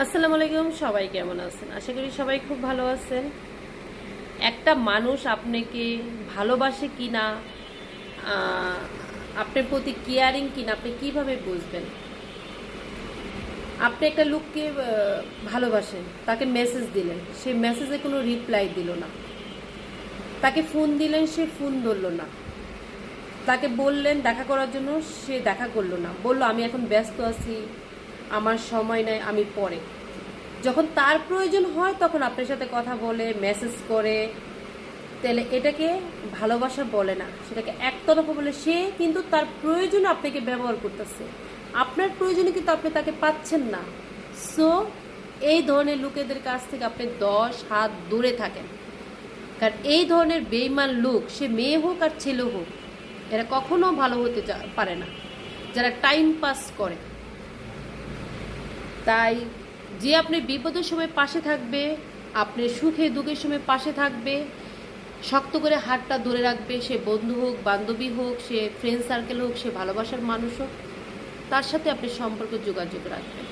আসসালামু আলাইকুম। সবাই কেমন আছেন? আশা করি সবাই খুব ভালো আছেন। একটা মানুষ আপনাকে ভালোবাসে কিনা, আপনার প্রতি কেয়ারিং কিনা, আপনি কিভাবে বুঝবেন? আপনি একটা লোককে ভালোবাসেন, তাকে মেসেজ দিলেন, সে মেসেজে কোনো রিপ্লাই দিল না। তাকে ফোন দিলেন, সে ফোন ধরলো না। তাকে বললেন দেখা করার জন্য, সে দেখা করলো না। বলল আমি এখন ব্যস্ত আছি, আমার সময় নাই, আমি পরে। যখন তার প্রয়োজন হয় তখন আপনার সাথে কথা বলে, মেসেজ করে, তাহলে এটাকে ভালোবাসা বলে না, সেটাকে একতরফা বলে। সে কিন্তু তার প্রয়োজনে আপনাকে ব্যবহার করতেছে, আপনার প্রয়োজনে কিন্তু আপনি তাকে পাচ্ছেন না। সো এই ধরনের লোকেদের কাছ থেকে আপনি 10 হাত দূরে থাকেন। কারণ এই ধরনের বেইমান লোক, সে মেয়ে হোক আর ছেলে হোক, এরা কখনো ভালো হতে পারে না, যারা টাইম পাস করে। তাই যে আপনি বিপদের সময় পাশে থাকবে, আপনি সুখে দুঃখের সময় পাশে থাকবে, শক্ত করে হাতটা ধরে রাখবে, সে বন্ধু হোক, বান্ধবী হোক, সে ফ্রেন্ড সার্কেল হোক, সে ভালোবাসার মানুষ হোক, তার সাথে আপনি সম্পর্ক যোগাযোগ রাখবেন।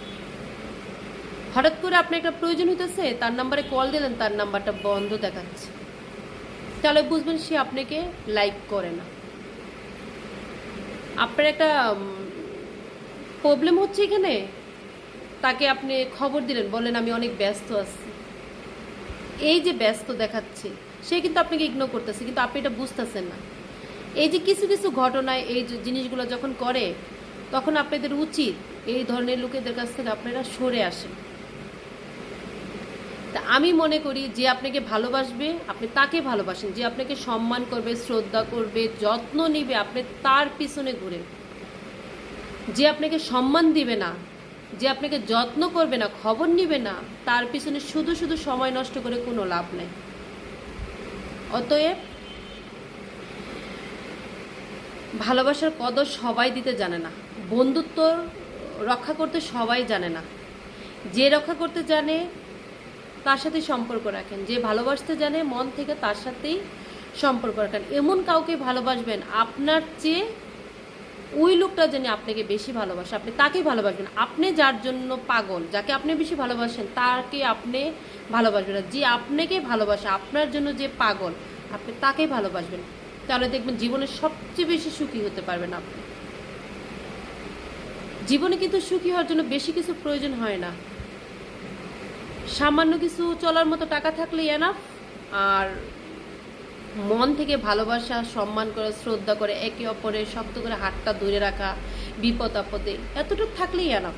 হঠাৎ করে আপনার একটা প্রয়োজন হইতেছে, তার নাম্বারে কল দিলেন, তার নাম্বারটা বন্ধ দেখাচ্ছে, তাহলে বুঝবেন সে আপনাকে লাইক করে না। আপনার একটা প্রবলেম হচ্ছে এখানে, তাকে আপনি খবর দিলেন, বললেন আমি অনেক ব্যস্ত আছি। এই যে ব্যস্ত দেখাচ্ছে, সে কিন্তু আপনাকে ইগনোর করতেছে, কিন্তু আপনি এটা বুঝতেছেন না। এই যে কিছু কিছু ঘটনায় এই যে জিনিসগুলো যখন করে, তখন আপনাদের উচিত এই ধরনের লোকেদের কাছ থেকে আপনারা সরে আসেন। তা আমি মনে করি যে আপনাকে ভালোবাসবে, আপনি তাকে ভালোবাসেন। যে আপনাকে সম্মান করবে, শ্রদ্ধা করবে, যত্ন নিবে, আপনি তার পিছনে ঘুরেন। যে আপনাকে সম্মান দিবে না, যে আপনাকে যত্ন করবে না, খবর নিবে না, তার পিছনে শুধু শুধু সময় নষ্ট করে কোনো লাভ নেই। অতএব ভালোবাসার কদর সবাই দিতে জানে না, বন্ধুত্ব রক্ষা করতে সবাই জানে না। যে রক্ষা করতে জানে তার সাথেই সম্পর্ক রাখেন, যে ভালোবাসতে জানে মন থেকে তার সাথেই সম্পর্ক রাখেন। এমন কাউকে ভালোবাসবেন আপনার চেয়ে ওই লোকটা জানি আপনাকে বেশি ভালোবাসে, আপনি তাকেই ভালোবাসবেন। আপনি যার জন্য পাগল, যাকে আপনি বেশি ভালোবাসেন, তাকে আপনি ভালোবাসবেন না। যে আপনাকে ভালোবাসে, আপনার জন্য যে পাগল, আপনি তাকেই ভালোবাসবেন। তাহলে দেখবেন জীবনে সবচেয়ে বেশি সুখী হতে পারবেন আপনি। জীবনে কিন্তু সুখী হওয়ার জন্য বেশি কিছু প্রয়োজন হয় না, সামান্য কিছু চলার মতো টাকা থাকলেই এনাফ। আর মন থেকে ভালোবাসা, সম্মান করে, শ্রদ্ধা করে, একে অপরের শক্ত করে হাতটা ধরে রাখা, বিপদ আপদে এতটুকু থাকলেই এনাফ।